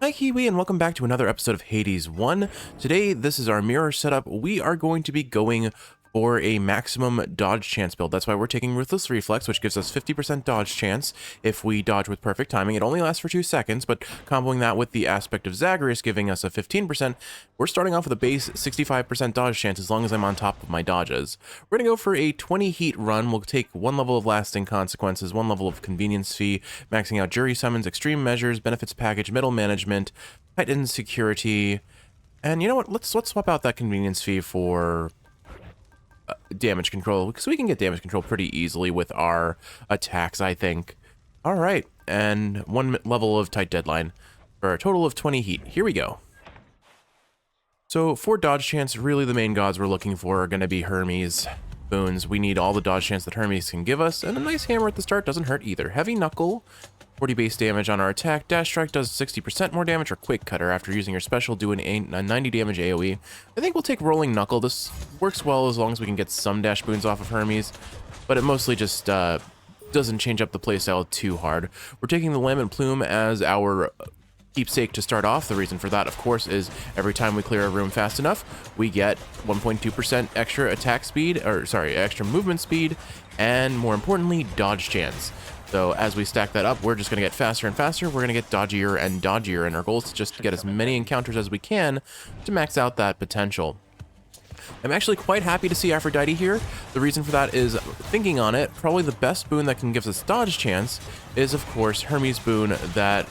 Hi Kiwi, and welcome back to another episode of Hades 1. Today, this is our mirror setup. We are going to be going for a maximum dodge chance build. That's why we're taking Ruthless Reflex, which gives us 50% dodge chance if we dodge with perfect timing. It only lasts for 2 seconds, but comboing that with the aspect of Zagreus giving us a 15%, we're starting off with a base 65% dodge chance as long as I'm on top of my dodges. We're going to go for a 20 heat run. We'll take 1 level of lasting consequences, 1 level of convenience fee, maxing out jury summons, extreme measures, benefits package, middle management, titan security, and you know what? Let's swap out that convenience fee for damage control, because we can get damage control pretty easily with our attacks, I think. All right, and 1 level of tight deadline for a total of 20 heat. Here we go. So for dodge chance, really the main gods we're looking for are going to be Hermes boons. We need all the dodge chance that Hermes can give us, and a nice hammer at the start doesn't hurt either. Heavy knuckle, 40 base damage on our attack. Dash strike does 60% more damage, or quick cutter after using your special doing a 90 damage AoE. I think we'll take rolling knuckle. This works well as long as we can get some dash boons off of Hermes, but it mostly just doesn't change up the playstyle too hard. We're taking the lambent plume as our keepsake to start off. The reason for that, of course, is every time we clear a room fast enough, we get 1.2% extra attack speed, or sorry, extra movement speed, and more importantly, dodge chance. So as we stack that up, we're just going to get faster and faster. We're going to get dodgier and dodgier, and our goal is to just get as many encounters as we can to max out that potential. I'm actually quite happy to see Aphrodite here. The reason for that is, thinking on it, probably the best boon that can give us dodge chance is, of course, Hermes boon that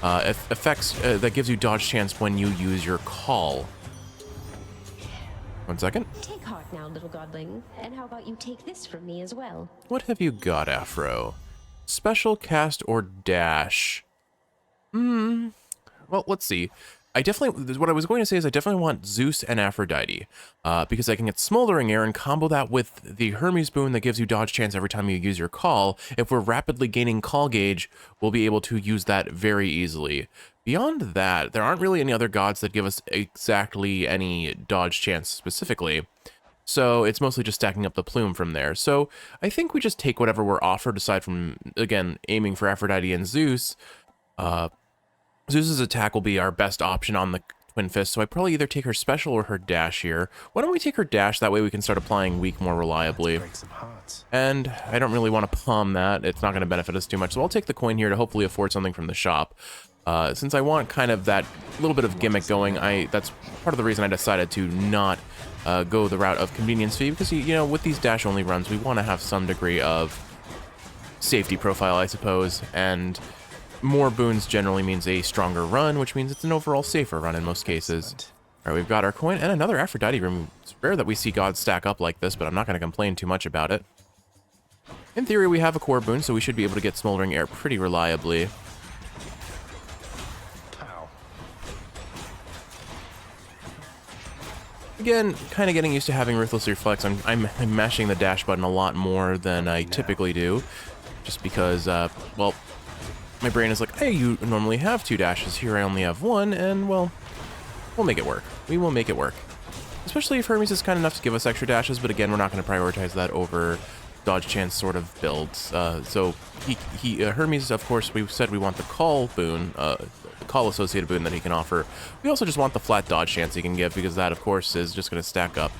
that gives you dodge chance when you use your call. 1 second. Take heart now, little godling. And how about you take this from me as well? What have you got, Aphro? Special cast or dash? Well, let's see. What I was going to say is I definitely want Zeus and Aphrodite, because I can get Smoldering Air and combo that with the Hermes boon that gives you dodge chance every time you use your call. If we're rapidly gaining call gauge, we'll be able to use that very easily. Beyond that, there aren't really any other gods that give us exactly any dodge chance specifically. So it's mostly just stacking up the plume from there. So I think we just take whatever we're offered, aside from, again, aiming for Aphrodite and Zeus. Zeus's attack will be our best option on the Twin Fist, so I probably either take her special or her dash here. Why don't we take her dash? That way we can start applying weak more reliably. And I don't really want to palm that. It's not going to benefit us too much, so I'll take the coin here to hopefully afford something from the shop. Since I want kind of that little bit of gimmick going, that's part of the reason I decided to not go the route of convenience fee, because, you know, with these dash-only runs, we want to have some degree of safety profile, I suppose, and more boons generally means a stronger run, which means it's an overall safer run in most cases. All right, we've got our coin and another Aphrodite room. It's rare that we see gods stack up like this, but I'm not going to complain too much about it. In theory, we have a core boon, so we should be able to get Smoldering Air pretty reliably. Again, kind of getting used to having Ruthless Reflex. I'm mashing the dash button a lot more than I typically do, just because, well, my brain is like, hey, you normally have 2 dashes. Here I only have 1, and, well, we'll make it work. We will make it work. Especially if Hermes is kind enough to give us extra dashes, but again, we're not going to prioritize that over dodge chance sort of builds. So Hermes, of course, we said we want the call boon, the call associated boon that he can offer. We also just want the flat dodge chance he can give, because that, of course, is just going to stack up.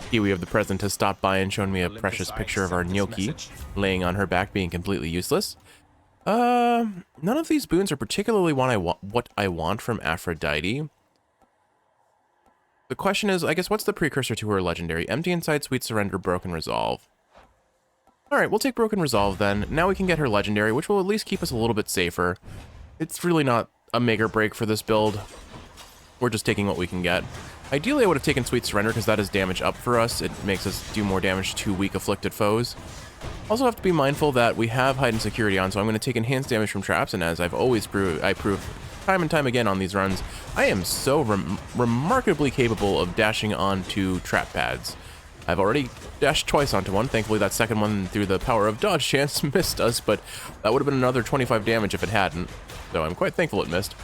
Kiwi of the present has stopped by and shown me a precious picture of our Gnocchi laying on her back, being completely useless. None of these boons are particularly what I want from Aphrodite. The question is, I guess, what's the precursor to her legendary? Empty Inside, Sweet Surrender, Broken Resolve. Alright, we'll take Broken Resolve then. Now we can get her legendary, which will at least keep us a little bit safer. It's really not a make or break for this build. We're just taking what we can get. Ideally, I would have taken Sweet Surrender, because that is damage up for us. It makes us do more damage to weak afflicted foes. Also have to be mindful that we have Heightened Security on, so I'm going to take enhanced damage from traps, and as I've always proved time and time again on these runs, I am so remarkably capable of dashing onto trap pads. I've already dashed twice onto one. Thankfully, that second one, through the power of dodge chance, missed us, but that would have been another 25 damage if it hadn't, so I'm quite thankful it missed.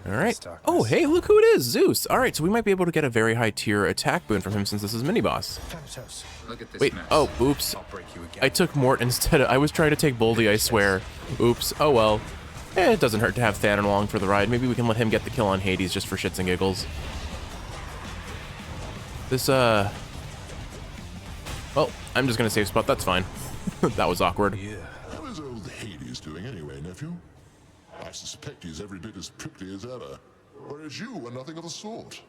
All right. Oh, hey, look who it is, Zeus. All right, so we might be able to get a very high tier attack boon from him since this is mini boss. Look at this Wait, mess. oh, oops. I'll break you again. I took Mort instead of, I was trying to take Boldy, I swear. Oops, oh well. It doesn't hurt to have Thanon along for the ride. Maybe we can let him get the kill on Hades just for shits and giggles. This, well, I'm just gonna save spot, that's fine. That was awkward. How is old Hades doing anyway, nephew? I suspect he's every bit as prickly as ever, whereas you are nothing of the sort.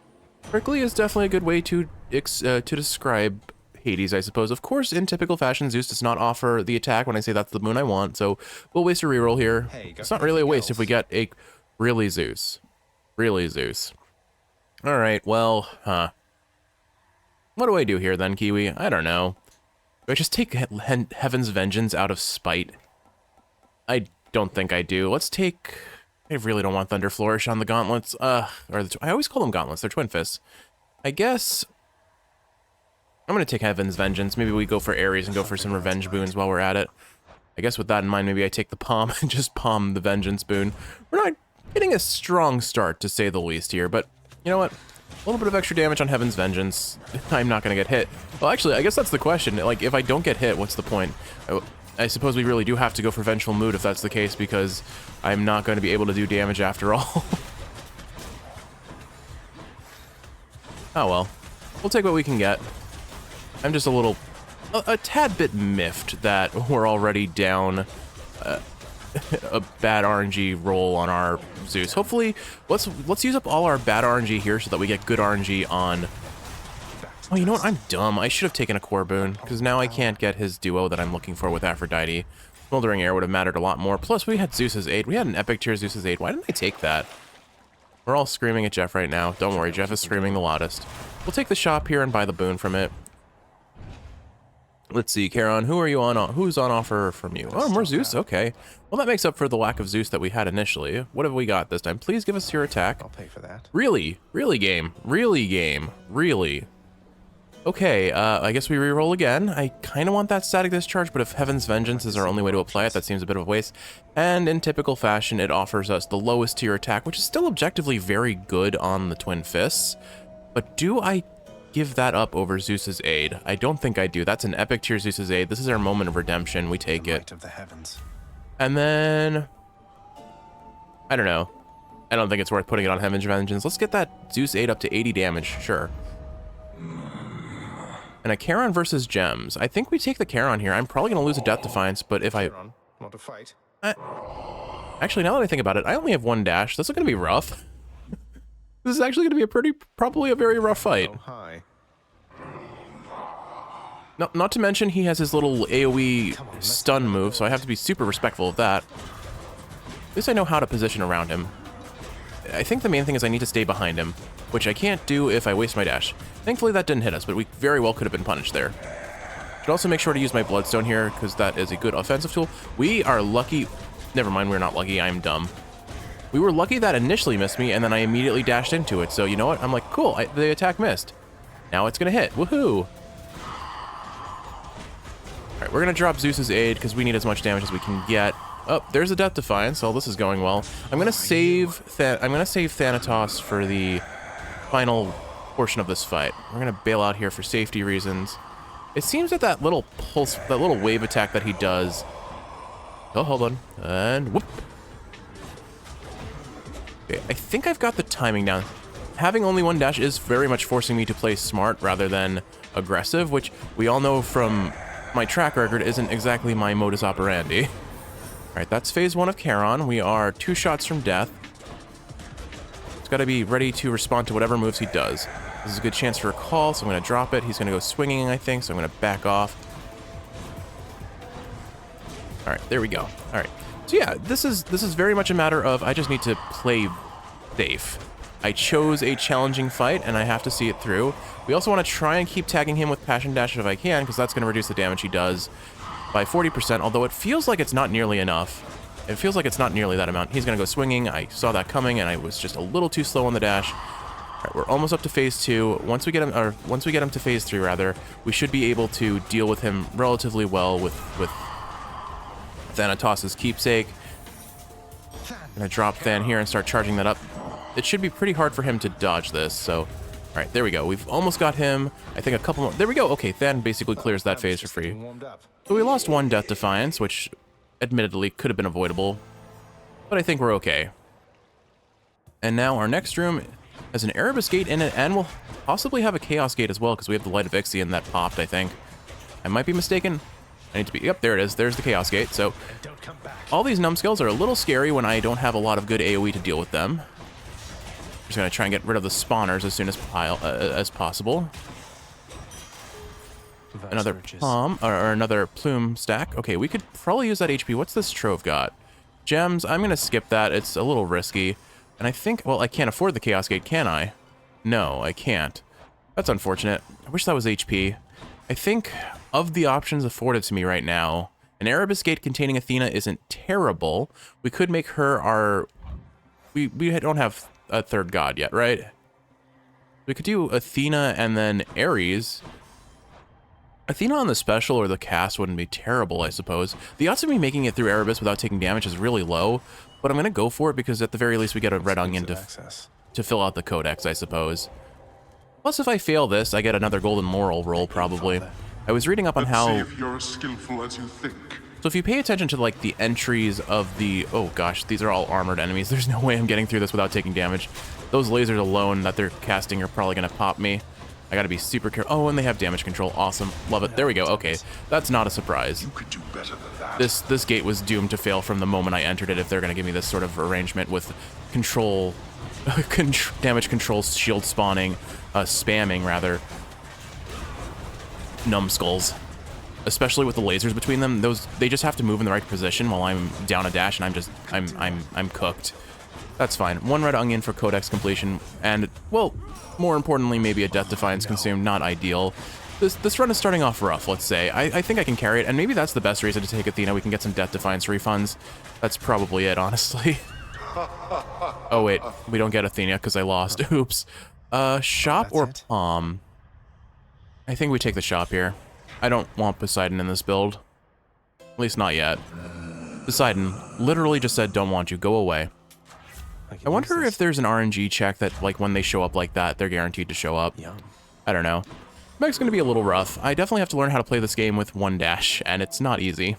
Prickly is definitely a good way to describe Hades, I suppose. Of course, in typical fashion, Zeus does not offer the attack when I say that's the moon I want, so we'll waste a reroll here. It's not really a waste if we get a really Zeus. Really Zeus. Alright, well, what do I do here then, Kiwi? I don't know. Do I just take Heaven's Vengeance out of spite? I don't think I do. Let's take... I really don't want Thunder Flourish on the gauntlets. I always call them gauntlets. They're twin fists. I guess... I'm going to take Heaven's Vengeance. Maybe we go for Ares and go for some revenge boons while we're at it. I guess with that in mind, maybe I take the palm and just palm the Vengeance boon. We're not getting a strong start, to say the least here, but you know what? A little bit of extra damage on Heaven's Vengeance. I'm not going to get hit. Well, actually, I guess that's the question. Like, if I don't get hit, what's the point? I suppose we really do have to go for Vengeful Mood if that's the case, because I'm not going to be able to do damage after all. Oh well. We'll take what we can get. I'm just a tad bit miffed that we're already down a bad RNG roll on our Zeus. Hopefully, let's use up all our bad RNG here so that we get good RNG on... Oh, you know what? I'm dumb. I should have taken a core boon, because now I can't get his duo that I'm looking for with Aphrodite. Smoldering Air would have mattered a lot more. Plus, we had Zeus's Aid. We had an epic tier Zeus's Aid. Why didn't I take that? We're all screaming at Jeff right now. Don't worry, Jeff is screaming the loudest. We'll take the shop here and buy the boon from it. Let's see, Charon, who's on offer from you? Oh, more Zeus? Okay. Well, that makes up for the lack of Zeus that we had initially. What have we got this time? Please give us your attack. I'll pay for that. Really? Really, game? Really, game? Really? Okay, I guess we reroll again. I kind of want that static discharge, but if Heaven's Vengeance is our only way to apply it, that seems a bit of a waste. And in typical fashion, it offers us the lowest tier attack, which is still objectively very good on the Twin Fists. But do I give that up over Zeus's Aid? I don't think I do. That's an epic tier Zeus's Aid. This is our moment of redemption. We take it. Of the heavens. And then... I don't know. I don't think it's worth putting it on Heaven's Vengeance. Let's get that Zeus Aid up to 80 damage. Sure. And a Charon versus Gems. I think we take the Charon here. I'm probably going to lose a Death Defiance, but if I... Want to fight? Actually, now that I think about it, I only have one dash. This is going to be rough. This is actually going to be probably a very rough fight. Oh, hi. No, not to mention he has his little AoE stun move, so I have to be super respectful of that. At least I know how to position around him. I think the main thing is I need to stay behind him, which I can't do if I waste my dash. Thankfully that didn't hit us, but we very well could have been punished there. Should also make sure to use my Bloodstone here, because that is a good offensive tool. We are lucky... Never mind, we're not lucky, I'm dumb. We were lucky that initially missed me, and then I immediately dashed into it, so you know what? I'm like, cool, the attack missed. Now it's gonna hit, woohoo! Alright, we're gonna drop Zeus's Aid, because we need as much damage as we can get. Oh, there's a Death Defiance, so this is going well. I'm gonna save Thanatos for the final portion of this fight. We're gonna bail out here for safety reasons. It seems that that little pulse, that little wave attack that he does... Oh, hold on. And whoop! Okay, I think I've got the timing down. Having only one dash is very much forcing me to play smart rather than aggressive, which we all know from my track record isn't exactly my modus operandi. Alright, that's phase 1 of Charon. We are 2 shots from death. He's got to be ready to respond to whatever moves he does. This is a good chance for a call, so I'm going to drop it. He's going to go swinging, I think, so I'm going to back off. Alright, there we go. Alright. So yeah, this is very much a matter of I just need to play safe. I chose a challenging fight, and I have to see it through. We also want to try and keep tagging him with Passion Dash if I can, because that's going to reduce the damage he does by 40%, although it feels like it's not nearly enough. It feels like it's not nearly that amount. He's going to go swinging. I saw that coming, and I was just a little too slow on the dash. All right, we're almost up to phase 2. Once we get him to phase 3, rather, we should be able to deal with him relatively well with Thanatos' keepsake. I'm going to drop Than here and start charging that up. it should be pretty hard for him to dodge this, so... Alright, there we go. We've almost got him. I think a couple more... There we go! Okay, Than basically clears that phase for free. Warmed up. So we lost one Death Defiance, which admittedly could have been avoidable, but I think we're okay. And now our next room has an Erebus Gate in it, and we'll possibly have a Chaos Gate as well, because we have the Light of Ixion that popped, I think. I might be mistaken. I need to be... Yep, there it is. There's the Chaos Gate. So Don't come back. all these numbskulls are a little scary when I don't have a lot of good AoE to deal with them. Just gonna try and get rid of the spawners as soon as possible. Another palm, or another plume stack. Okay, we could probably use that HP. What's this trove got? Gems. I'm gonna skip that. It's a little risky. And I think... Well, I can't afford the Chaos Gate, can I? No, I can't. That's unfortunate. I wish that was HP. I think of the options afforded to me right now, an Erebus Gate containing Athena isn't terrible. We could make her our... We don't have a third god yet, right? We could do Athena and then Ares. Athena on the special or the cast wouldn't be terrible, I suppose. The odds of me making it through Erebus without taking damage is really low, but I'm going to go for it because at the very least we get a red onion to fill out the codex, I suppose. Plus, if I fail this, I get another golden moral roll, probably. I was reading up on Let's how... see if you're as skillful as you think. So if you pay attention to, like, the entries of the... Oh, gosh, these are all armored enemies. There's no way I'm getting through this without taking damage. Those lasers alone that they're casting are probably going to pop me. I gotta be super careful. Oh, and they have damage control. Awesome. Love it. There we go. Okay, that's not a surprise. You could do better than that. This gate was doomed to fail from the moment I entered it if they're gonna give me this sort of arrangement with control... damage control, shield spawning, spamming, rather. Numbskulls. Especially with the lasers between them, they just have to move in the right position while I'm down a dash and I'm cooked. That's fine. One red onion for codex completion, and, well, more importantly, maybe a Death Defiance consumed. Not ideal. This run is starting off rough, let's say. I think I can carry it, and maybe that's the best reason to take Athena. We can get some Death Defiance refunds. That's probably it, honestly. Oh, wait. We don't get Athena because I lost. Oops. Shop or palm? I think we take the shop here. I don't want Poseidon in this build. At least not yet. Poseidon literally just said, don't want you, go away. I wonder if there's an RNG check that, like, when they show up like that, they're guaranteed to show up. I don't know. Meg's gonna be a little rough. I definitely have to learn how to play this game with one dash, and it's not easy.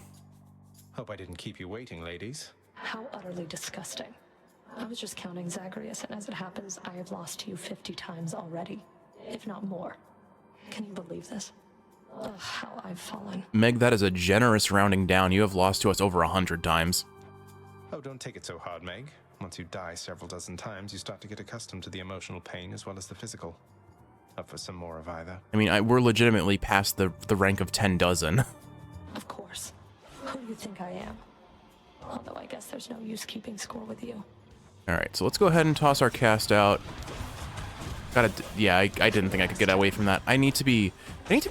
Hope I didn't keep you waiting, ladies. How utterly disgusting. I was just counting Zagreus, and as it happens, I have lost to you 50 times already, if not more. Can you believe this? Ugh, how I've fallen. Meg, that is a generous rounding down. You have lost to us over 100 times. Oh, don't take it so hard, Meg. Once you die several dozen times, you start to get accustomed to the emotional pain as well as the physical. Up for some more of either. I mean, we're legitimately past the rank of 10 dozen. Of course. Who do you think I am? Although I guess there's no use keeping score with you. Alright, so let's go ahead and toss our cast out. Yeah, I didn't think I could get away from that. I need to be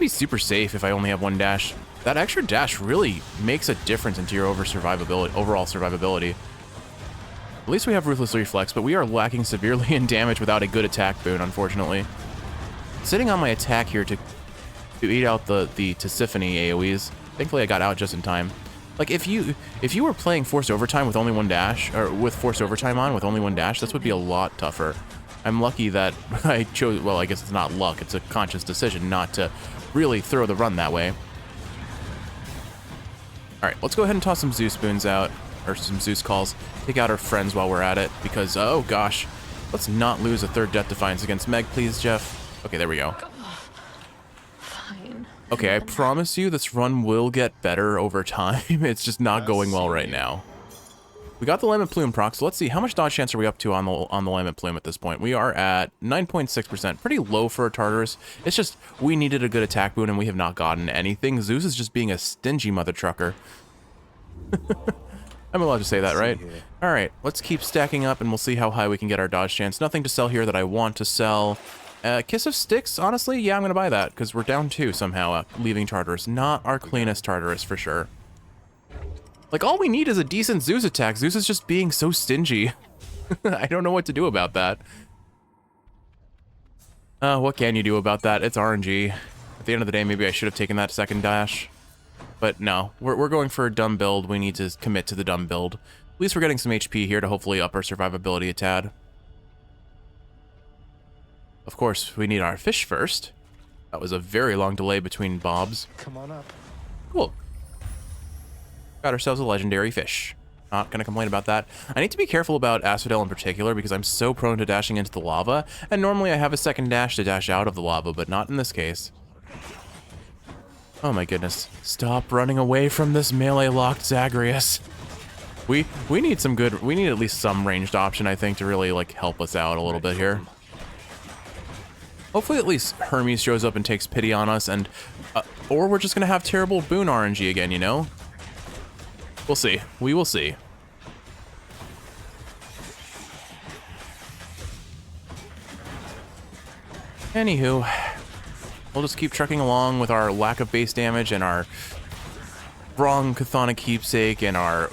super safe if I only have one dash. That extra dash really makes a difference into your overall survivability. At least we have Ruthless Reflex, but we are lacking severely in damage without a good attack boon, unfortunately. Sitting on my attack here to eat out the Tisiphone AoEs. Thankfully I got out just in time. Like, if you were playing Forced Overtime with only one dash, or with Forced Overtime on with only one dash, this would be a lot tougher. I'm lucky that I chose, well, I guess it's not luck, it's a conscious decision not to really throw the run that way. Alright, let's go ahead and toss some Zeus boons out, or some Zeus calls. Take out our friends while we're at it, because, oh gosh, let's not lose a third Death Defiance against Meg, please, Jeff. Okay, there we go. Fine. Okay, I promise you this run will get better over time. It's just not going well right now. We got the Lament Plume proc, so let's see. How much dodge chance are we up to on the Lament Plume at this point? We are at 9.6%. Pretty low for a Tartarus. It's just, we needed a good attack boon and we have not gotten anything. Zeus is just being a stingy mother trucker. I'm allowed to say that, right? Alright, let's keep stacking up and we'll see how high we can get our dodge chance. Nothing to sell here that I want to sell. Kiss of Styx, honestly, yeah, I'm going to buy that, because we're down 2 somehow, leaving Tartarus. Not our cleanest Tartarus, for sure. Like, all we need is a decent Zeus attack. Zeus is just being so stingy. I don't know what to do about that. What can you do about that? It's RNG. At the end of the day, maybe I should have taken that second dash. But no, we're going for a dumb build. We need to commit to the dumb build. At least we're getting some HP here to hopefully up our survivability a tad. Of course, we need our fish first. That was a very long delay between bobs. Come on up. Cool. Got ourselves a legendary fish. Not gonna complain about that. I need to be careful about Asphodel in particular because I'm so prone to dashing into the lava, and normally I have a second dash to dash out of the lava, but not in this case. Oh my goodness. Stop running away from this melee-locked Zagreus. We need some good, we need at least some ranged option, I think, to really, like, help us out a little bit here. Hopefully at least Hermes shows up and takes pity on us, and or we're just gonna have terrible boon RNG again, you know? We'll see. We will see. Anywho, we'll just keep trucking along with our lack of base damage and our wrong Chthonic Keepsake and our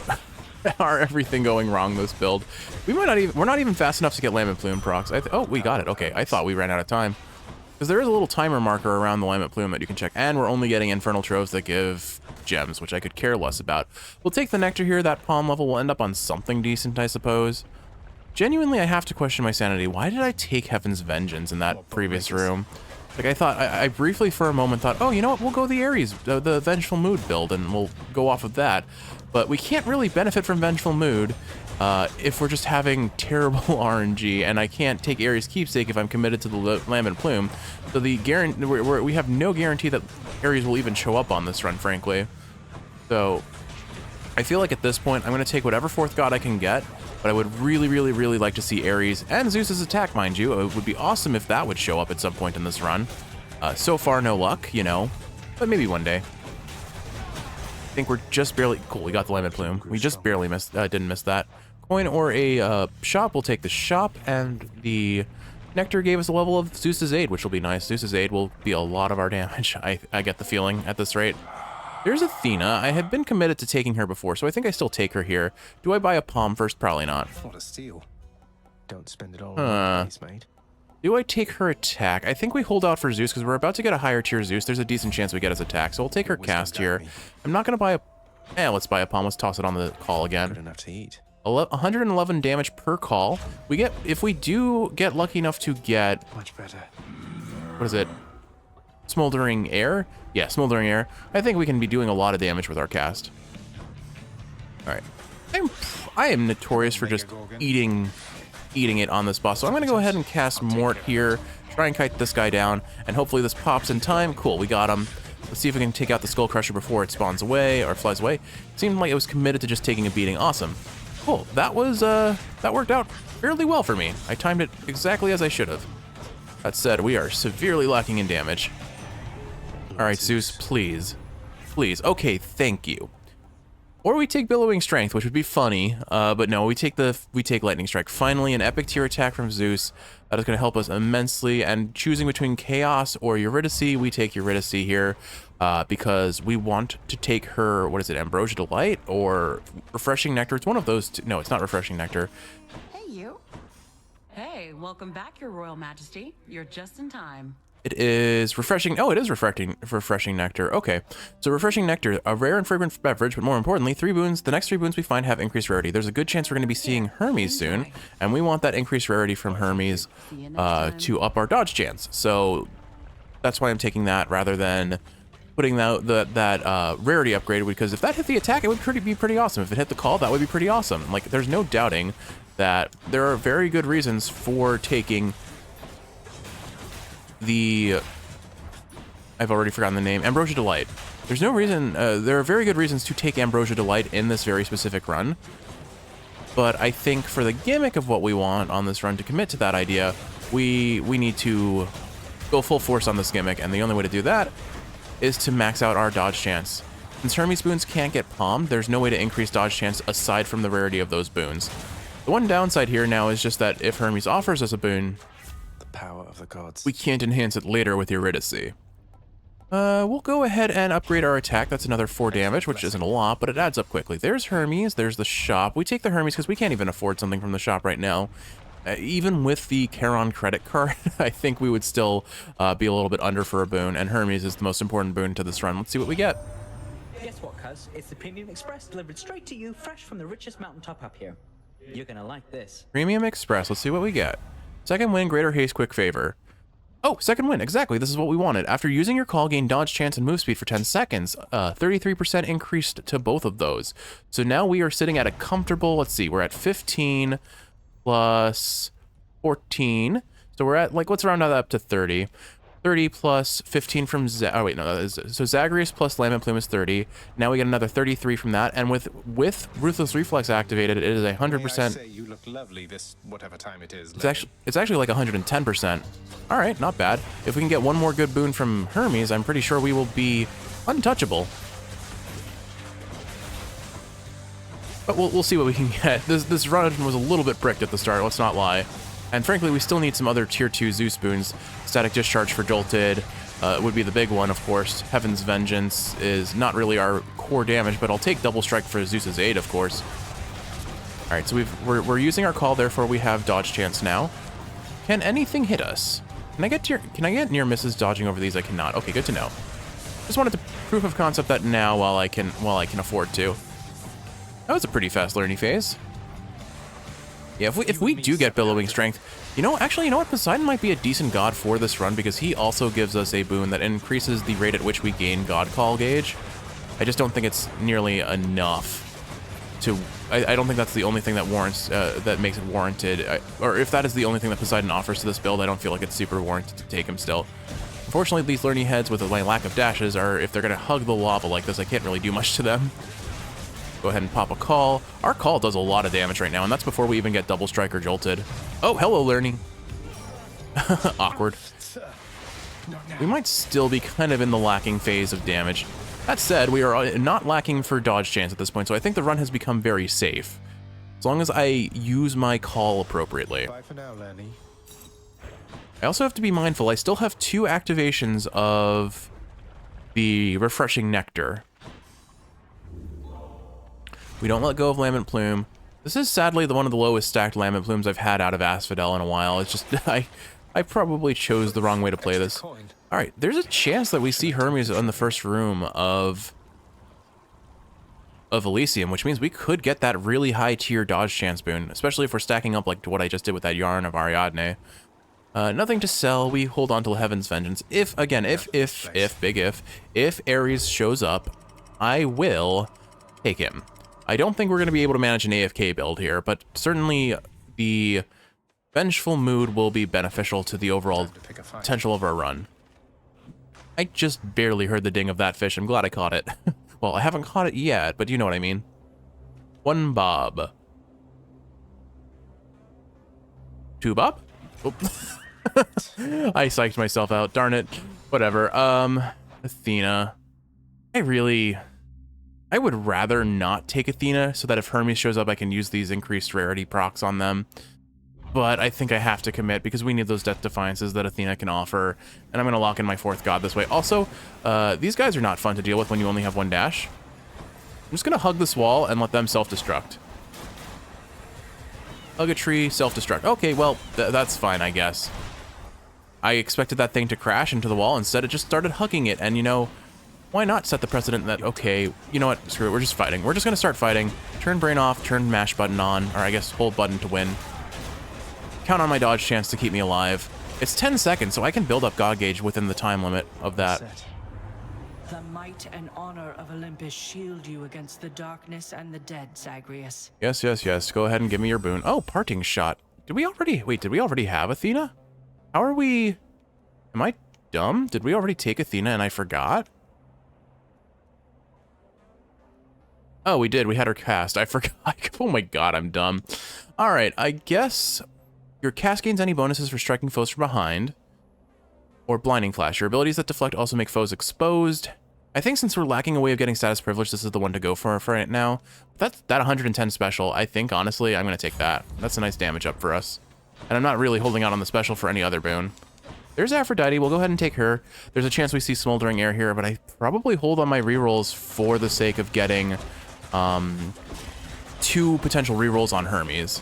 our everything going wrong this build. We're not even fast enough to get Lambent Plume procs. Oh, we got it. Okay, I thought we ran out of time. Because there is a little timer marker around the Lambent Plume that you can check, and we're only getting Infernal Troves that give gems, which I could care less about. We'll take the Nectar here. That Palm level will end up on something decent, I suppose. Genuinely, I have to question my sanity. Why did I take Heaven's Vengeance in that previous room? Like, I thought, I briefly for a moment thought, oh, you know what, we'll go the Ares, the Vengeful Mood build, and we'll go off of that. But we can't really benefit from Vengeful Mood if we're just having terrible RNG, and I can't take Ares Keepsake if I'm committed to the Lambent Plume. So the we have no guarantee that Ares will even show up on this run, frankly. So I feel like at this point, I'm going to take whatever fourth god I can get, but I would really, really, really like to see Ares and Zeus's attack, mind you. It would be awesome if that would show up at some point in this run. So far, no luck, you know, but maybe one day. I think we're just barely... Cool, we got the Lambent Plume. We just barely didn't miss that. Coin or a shop, we'll take the shop, and the Nectar gave us a level of Zeus's Aid, which will be nice. Zeus's Aid will be a lot of our damage, I get the feeling, at this rate. There's Athena. I had been committed to taking her before, so I think I still take her here. Do I buy a Palm first? Probably not. What a steal. Don't spend it all on place, mate. Do I take her attack? I think we hold out for Zeus because we're about to get a higher tier Zeus. There's a decent chance we get his attack, so we'll take her cast here. I'm not going to buy a... let's buy a Palm. Let's toss it on the call again. Good enough to eat. 111 damage per call. We get... If we do get lucky enough to get... Much better. What is it? Smoldering Air? Yeah, Smoldering Air. I think we can be doing a lot of damage with our cast. Alright. I am notorious for just eating it on this boss, so I'm going to go ahead and cast Mort here, try and kite this guy down, and hopefully this pops in time. Cool, we got him. Let's see if we can take out the Skull Crusher before it spawns away, or flies away. It seemed like it was committed to just taking a beating. Awesome. Cool, that worked out fairly well for me. I timed it exactly as I should have. That said, we are severely lacking in damage. Alright, Zeus, please. Please. Okay, thank you. Or we take Billowing Strength, which would be funny, but no, we take Lightning Strike. Finally, an epic tier attack from Zeus. That is going to help us immensely, and choosing between Chaos or Eurydice, we take Eurydice here, because we want to take her, what is it, Ambrosia Delight or Refreshing Nectar? It's one of those two. No, it's not Refreshing Nectar. Hey, you. Hey, welcome back, Your Royal Majesty. You're just in time. It is Refreshing. Oh, it is Refreshing Nectar. Okay. So Refreshing Nectar, a rare and fragrant beverage, but more importantly, 3 boons. The next 3 boons we find have increased rarity. There's a good chance we're going to be seeing Hermes soon, and we want that increased rarity from Hermes to up our dodge chance. So that's why I'm taking that rather than putting out that rarity upgrade, because if that hit the attack, it would be pretty awesome. If it hit the call, that would be pretty awesome. Like, there's no doubting that there are very good reasons for taking I've already forgotten the name, Ambrosia Delight. There's no reason, there are very good reasons to take Ambrosia Delight in this very specific run, but I think for the gimmick of what we want on this run to commit to that idea, we need to go full force on this gimmick, and the only way to do that is to max out our dodge chance. Since Hermes boons can't get palmed, there's no way to increase dodge chance aside from the rarity of those boons. The one downside here now is just that if Hermes offers us a boon, Power of the gods. we can't enhance it later with Eurydice. We'll go ahead and upgrade our attack. That's another 4 damage, which isn't a lot, but it adds up quickly. There's Hermes, there's the shop. We take the Hermes because we can't even afford something from the shop right now. Even with the Charon credit card, I think we would still be a little bit under for a boon, and Hermes is the most important boon to this run. Let's see what we get. Guess what, cuz? It's the Premium Express delivered straight to you, fresh from the richest mountaintop up here. You're gonna like this. Premium Express, let's see what we get. Second win, greater haste, quick favor. Oh, second win. Exactly. This is what we wanted. After using your call, gain dodge chance and move speed for 10 seconds. 33% increased to both of those. So now we are sitting at a comfortable, let's see, we're at 15 plus 14. So we're at, like, let's round that up to 30. 30 plus 15 from oh wait, no, that is, so Zagreus plus Lambent Plume is 30. Now we get another 33 from that, and with Ruthless Reflex activated, it is 100%. May I say you look lovely this whatever time it is. It's actually like 110%. All right, not bad. If we can get one more good boon from Hermes, I'm pretty sure we will be untouchable. But we'll see what we can get. This run was a little bit bricked at the start, let's not lie. And frankly, we still need some other tier 2 Zeus boons. Static Discharge for Jolted would be the big one, of course. Heaven's Vengeance is not really our core damage, but I'll take Double Strike for Zeus's aid, of course. All right, so we're using our call, therefore we have dodge chance now. Can anything hit us? Can I get near misses dodging over these? I cannot. Okay, good to know. Just wanted to proof of concept that now while I can afford to. That was a pretty fast learning phase. Yeah, if we do get Billowing Strength, actually, you know what? Poseidon might be a decent god for this run because he also gives us a boon that increases the rate at which we gain God Call gauge. I just don't think it's nearly enough to... I don't think that's the only thing that warrants, that makes it warranted. Or if that is the only thing that Poseidon offers to this build, I don't feel like it's super warranted to take him still. Unfortunately, these Learning Heads with my lack of dashes are, if they're going to hug the lava like this, I can't really do much to them. Go ahead and pop a call. Our call does a lot of damage right now, and that's before we even get Double Strike or Jolted. Oh, hello, Learning. Awkward. We might still be kind of in the lacking phase of damage. That said, we are not lacking for dodge chance at this point, so I think the run has become very safe. As long as I use my call appropriately. Bye for now, Lenny. I also have to be mindful, I still have 2 activations of the Refreshing Nectar. We don't let go of Lambent Plume. This is sadly one of the lowest stacked Lambent Plumes I've had out of Asphodel in a while. It's just, I probably chose the wrong way to play this. All right, there's a chance that we see Hermes in the first room of Elysium, which means we could get that really high tier dodge chance boon, especially if we're stacking up like what I just did with that Yarn of Ariadne. Nothing to sell. We hold on to Heaven's Vengeance. If Ares shows up, I will take him. I don't think we're going to be able to manage an AFK build here, but certainly the vengeful mood will be beneficial to the overall potential of our run. I just barely heard the ding of that fish. I'm glad I caught it. Well, I haven't caught it yet, but you know what I mean. 1 bob. 2 bob? Oh. I psyched myself out. Darn it. Whatever. Athena. I would rather not take Athena so that if Hermes shows up, I can use these increased rarity procs on them. But I think I have to commit because we need those Death Defiances that Athena can offer. And I'm going to lock in my 4th god this way. Also, these guys are not fun to deal with when you only have 1 dash. I'm just going to hug this wall and let them self-destruct. Hug a tree, self-destruct. Okay, well, that's fine, I guess. I expected that thing to crash into the wall. Instead, it just started hugging it. And, why not set the precedent that, okay, you know what, screw it, we're just fighting. We're just going to start fighting. Turn brain off, turn mash button on, or I guess hold button to win. Count on my dodge chance to keep me alive. It's 10 seconds, so I can build up God Gauge within the time limit of that. The might and honor of Olympus shield you against the darkness and the dead, Zagreus. Yes, yes, yes. Go ahead and give me your boon. Oh, Parting Shot. Did we already have Athena? How are we... Am I dumb? Did we already take Athena and I forgot? Oh, we did. We had her cast. I forgot. Oh my god, I'm dumb. Alright, I guess your cast gains any bonuses for striking foes from behind. Or Blinding Flash. Your abilities that deflect also make foes exposed. I think since we're lacking a way of getting status privilege, this is the one to go for right now. That 110 special, I think, honestly, I'm going to take that. That's a nice damage up for us. And I'm not really holding out on the special for any other boon. There's Aphrodite. We'll go ahead and take her. There's a chance we see Smoldering Air here, but I probably hold on my rerolls for the sake of getting 2 potential rerolls on Hermes.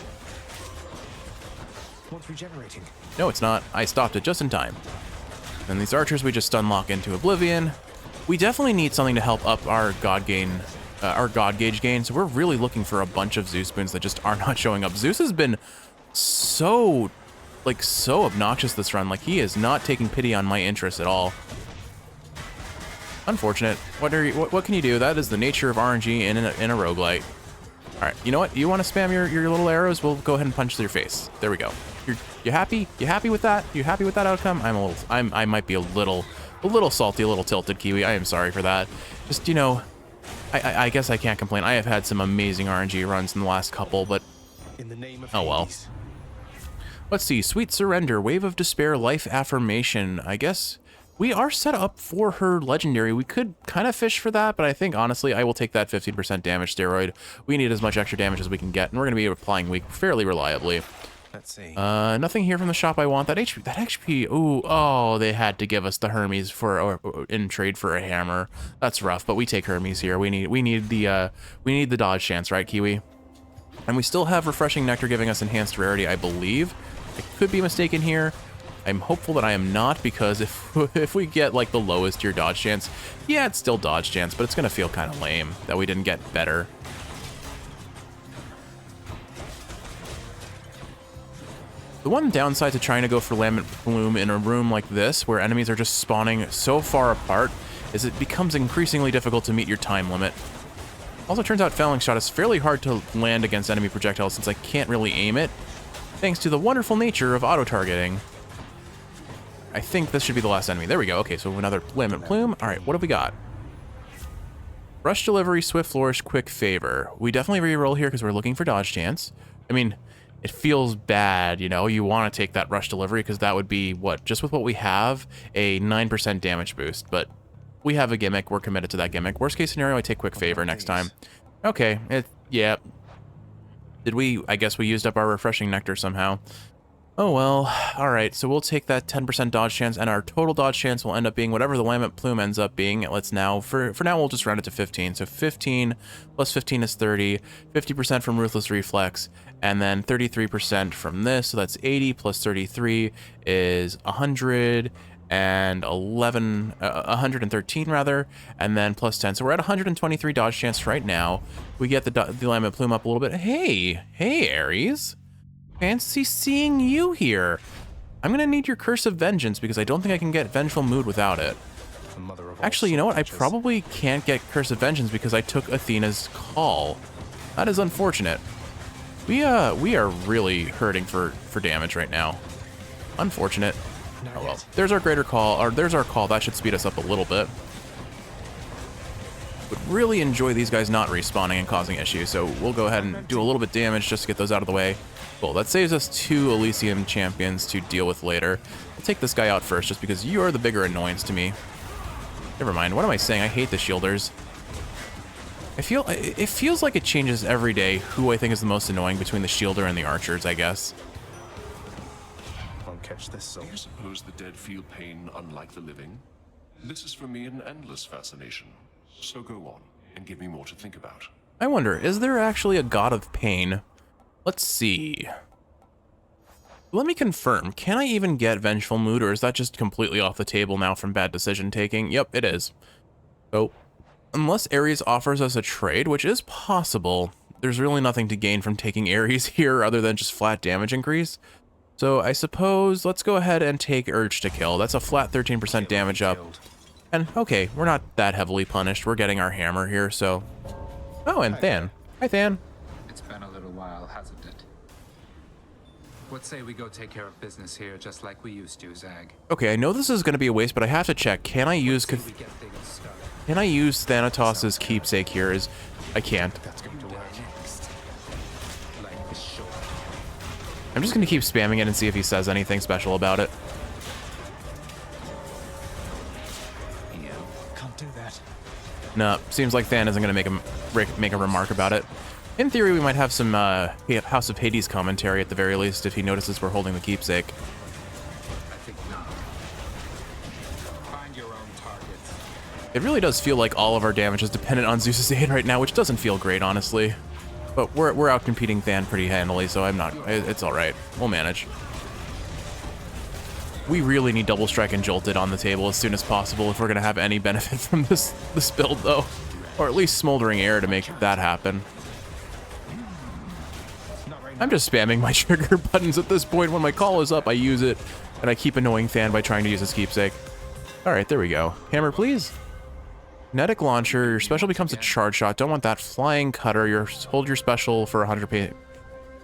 One's regenerating. No, it's not. I stopped it just in time. And these archers we just stun lock into Oblivion. We definitely need something to help up our God Gauge gain, so we're really looking for a bunch of Zeus boons that just are not showing up. Zeus has been so like so obnoxious this run. Like, he is not taking pity on my interests at all. Unfortunate. What can you do? That is the nature of RNG in a roguelite. All right, you know what? You want to spam your little arrows? We'll go ahead and punch through your face. There we go. You happy? You happy with that? You happy with that outcome? I might be a little salty, a little tilted, Kiwi. I am sorry for that. Just, you know, I guess I can't complain. I have had some amazing RNG runs in the last couple, but In the name of oh well. Hades. Let's see. Sweet Surrender, Wave of Despair, Life Affirmation. I guess we are set up for her legendary. We could kind of fish for that, but I think honestly I will take that 15% damage steroid. We need as much extra damage as we can get, and we're going to be applying weak fairly reliably. Let's see. Nothing here from the shop I want. That HP. Ooh, oh, they had to give us the Hermes in trade for a hammer. That's rough, but we take Hermes here. We need the dodge chance, right, Kiwi? And we still have Refreshing Nectar giving us enhanced rarity, I believe. I could be mistaken here. I'm hopeful that I am not, because if we get like the lowest tier dodge chance, yeah, it's still dodge chance, but it's gonna feel kind of lame that we didn't get better. The one downside to trying to go for Lambent Plume in a room like this, where enemies are just spawning so far apart, is it becomes increasingly difficult to meet your time limit. Also, turns out Failing Shot is fairly hard to land against enemy projectiles since I can't really aim it, thanks to the wonderful nature of auto-targeting. I think this should be the last enemy. There we go. Okay, so another Lambent Plume. All right, what have we got? Rush Delivery, Swift Flourish, Quick Favor. We definitely reroll here because we're looking for dodge chance. I mean, it feels bad, you know? You want to take that Rush Delivery because that would be, what, just with what we have, a 9% damage boost. But we have a gimmick. We're committed to that gimmick. Worst case scenario, I take Quick Favor next time. Okay, yeah. I guess we used up our Refreshing Nectar somehow. Oh well, alright, so we'll take that 10% dodge chance, and our total dodge chance will end up being whatever the Lambent Plume ends up being. Let's now, for now, we'll just round it to 15. So 15 plus 15 is 30, 50% from Ruthless Reflex, and then 33% from this, so that's 80 plus 33 is 113 rather, and then plus 10. So we're at 123 dodge chance right now. We get the Lambent Plume up a little bit. Hey, Ares. Fancy seeing you here. I'm gonna need your Curse of Vengeance because I don't think I can get Vengeful Mood without it. Actually, you know what? I probably can't get Curse of Vengeance because I took Athena's Call. That is unfortunate. We are really hurting for damage right now. Unfortunate. Oh well. There's our greater call, or there's our call. That should speed us up a little bit. Would really enjoy these guys not respawning and causing issues, so we'll go ahead and do a little bit damage just to get those out of the way. Cool, that saves us 2 Elysium champions to deal with later. I'll take this guy out first just because you are the bigger annoyance to me. Never mind, what am I saying? I hate the shielders. It feels like it changes every day who I think is the most annoying between the shielder and the archers, I guess. Won't catch this soul. Do you suppose the dead feel pain unlike the living? This is for me an endless fascination. So go on, and give me more to think about. I wonder, is there actually a god of pain? Let's see. Let me confirm, can I even get Vengeful Mood, or is that just completely off the table now from bad decision taking? Yep, it is. So, unless Ares offers us a trade, which is possible, there's really nothing to gain from taking Ares here other than just flat damage increase. So I suppose let's go ahead and take Urge to Kill. That's a flat 13% damage up. And okay, we're not that heavily punished. We're getting our hammer here, so... Oh, and Than. Hi, Than. It's been a little while, hasn't it? What say we go take care of business here just like we used to, Zag? Okay, I know this is going to be a waste, but I have to check. Can I use Thanatos' keepsake here? I can't. I'm just going to keep spamming it and see if he says anything special about it. No, seems like Than isn't going to make a remark about it. In theory, we might have some House of Hades commentary at the very least if he notices we're holding the keepsake. I think not. Find your own targets. It really does feel like all of our damage is dependent on Zeus's aid right now, which doesn't feel great, honestly. But we're out competing Than pretty handily, so it's all right. We'll manage. We really need Double Strike and Jolted on the table as soon as possible if we're going to have any benefit from this build, though. Or at least Smoldering Air to make that happen. I'm just spamming my trigger buttons at this point. When my call is up, I use it, and I keep annoying Than by trying to use his keepsake. All right, there we go. Hammer, please. Kinetic launcher. Your special becomes a charge shot. Don't want that. Flying cutter. Hold your special for 100 pay.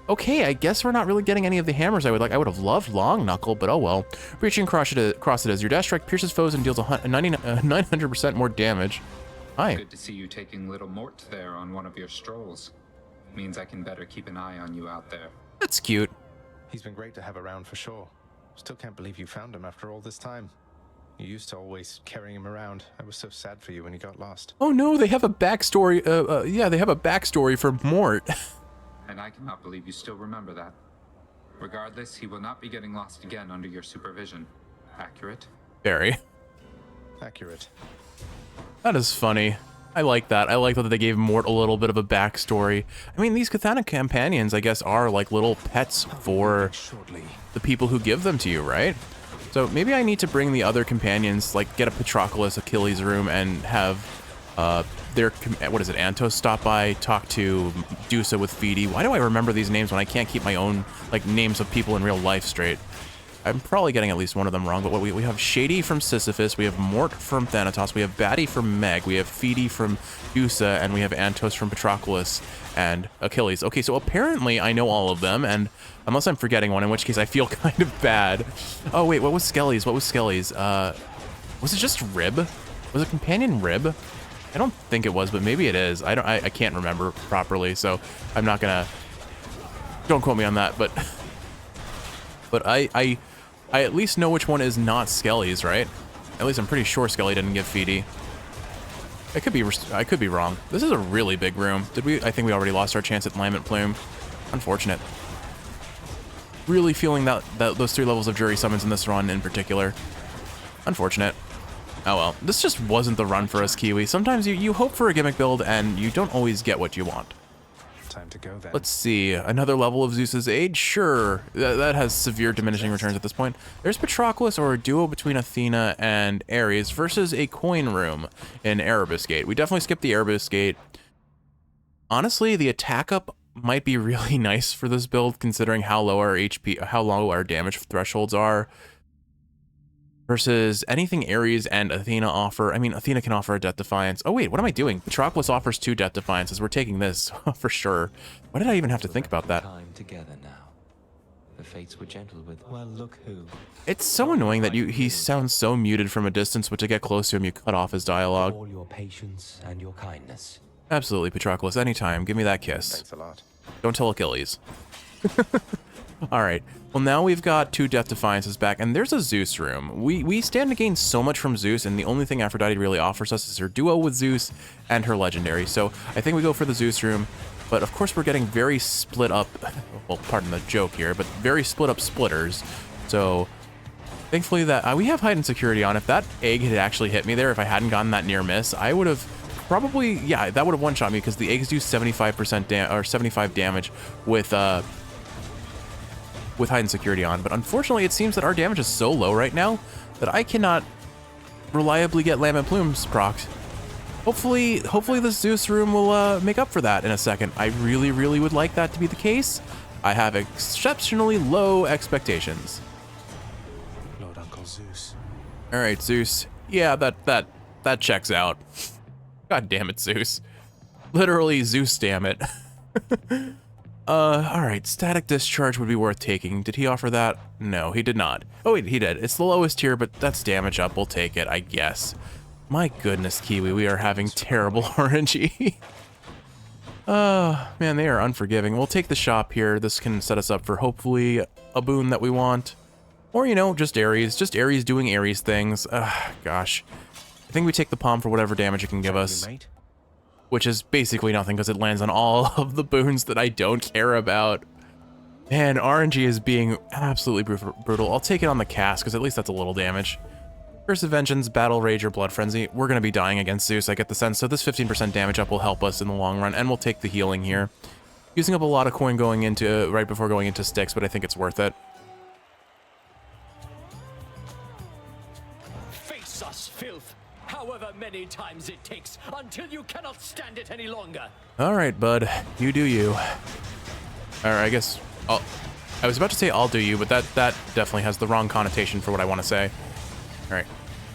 Okay, I guess we're not really getting any of the hammers I would like. I would have loved long knuckle, but oh well. Reaching across it is your dash strike pierces foes and deals 900% more damage. Hi. Good to see you taking little Mort there on one of your strolls. Means I can better keep an eye on you out there. That's cute. He's been great to have around for sure. Still can't believe you found him after all this time. You used to always carry him around. I was so sad for you when he got lost. Oh no, they have a backstory. Yeah, they have a backstory for Mort. And I cannot believe you still remember that. Regardless, he will not be getting lost again under your supervision. Accurate? Very. Accurate. That is funny. I like that. I like that they gave Mort a little bit of a backstory. I mean, these Cathana companions, I guess, are like little pets for the people who give them to you, right? So maybe I need to bring the other companions, like get a Patroclus, Achilles room, and have their, what is it, Antos stop by, talk to Dusa with Feedy. Why do I remember these names when I can't keep my own, like, names of people in real life straight? I'm probably getting at least one of them wrong, but what we have Shady from Sisyphus, we have Mort from Thanatos, we have Batty from Meg, we have Feedy from Dusa, and we have Antos from Patroclus and Achilles. Okay, so apparently I know all of them, and unless I'm forgetting one, in which case I feel kind of bad. Oh wait, what was Skelly's? What was Skelly's? Was it just Rib? Was it Companion Rib? I don't think it was, but maybe it is. I can't remember properly, so I'm not gonna, don't quote me on that, but I at least know which one is not Skelly's, right? At least I'm pretty sure Skelly didn't give Feedy. I could be wrong. This is a really big room. I think we already lost our chance at Lambent Plume. Unfortunate. Really feeling that those 3 levels of jury summons in this run in particular. Unfortunate. Oh well, this just wasn't the run for us, Kiwi. Sometimes you hope for a gimmick build and you don't always get what you want. Time to go then. Let's see, another level of Zeus's Age? Sure, that has severe diminishing returns at this point. There's Patroclus, or a duo between Athena and Ares versus a coin room in Erebus Gate. We definitely skipped the Erebus Gate. Honestly, the attack up might be really nice for this build, considering how low our HP, how low our damage thresholds are. Versus anything Ares and Athena offer. I mean, Athena can offer a Death Defiance. Oh wait, what am I doing? Patroclus offers 2 Death Defiances. We're taking this for sure. Why did I even have to think about that? Time together now. The fates were gentle with, well, look who. It's so annoying that he sounds so muted from a distance, but to get close to him, you cut off his dialogue. All your patience and your kindness. Absolutely, Patroclus. Anytime. Give me that kiss. Thanks a lot. Don't tell Achilles. All right. Well, now we've got 2 Death Defiances back, and there's a Zeus room. We stand to gain so much from Zeus, and the only thing Aphrodite really offers us is her duo with Zeus and her legendary. So I think we go for the Zeus room, but of course we're getting very split up, well, pardon the joke here, but very split up splitters. So thankfully that we have heightened security on. If that egg had actually hit me there, if I hadn't gotten that near miss, I would have probably, yeah, that would have one-shot me, because the eggs do 75% or 75 damage with heightened security on, but unfortunately it seems that our damage is so low right now that I cannot reliably get Lambent Plumes procced. Hopefully this Zeus room will make up for that in a second. I really, really would like that to be the case. I have exceptionally low expectations. Lord Uncle Zeus. All right, Zeus. Yeah, that checks out. God damn it, Zeus. Literally, Zeus damn it. All right, Static Discharge would be worth taking. Did he offer that? No, he did not. Oh wait, he did. It's the lowest tier, but that's damage up. We'll take it, I guess. My goodness, Kiwi, we are having terrible RNG. Man, they are unforgiving. We'll take the shop here. This can set us up for hopefully a boon that we want. Or, you know, just Ares doing Ares things. Gosh. I think we take the Palm for whatever damage it can give us. Which is basically nothing, because it lands on all of the boons that I don't care about. Man, RNG is being absolutely brutal. I'll take it on the cast, because at least that's a little damage. Curse of Vengeance, Battle Rage, or Blood Frenzy. We're going to be dying against Zeus, I get the sense, so this 15% damage up will help us in the long run, and we'll take the healing here. Using up a lot of coin going into right before going into Styx, but I think it's worth it. Face us, filth! However many times it takes, until you cannot stand it any longer. All right, bud. You do you. Or I guess I was about to say I'll do you, but that definitely has the wrong connotation for what I want to say. All right.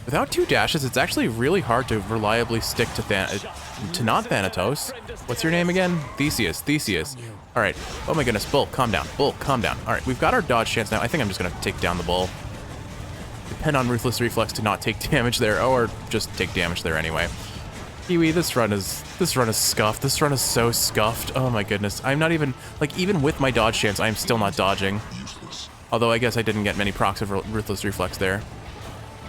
Without 2 dashes, it's actually really hard to reliably stick to not Thanatos. What's your name again? Theseus. All right. Oh my goodness. Bull, calm down. Bull, calm down. All right. We've got our dodge chance now. I think I'm just going to take down the bull. Depend on Ruthless Reflex to not take damage there, or just take damage there anyway. Kiwi, this run is scuffed. This run is so scuffed. Oh my goodness. I'm not even, like, even with my dodge chance, I'm still not dodging. Although I guess I didn't get many procs of Ruthless Reflex there.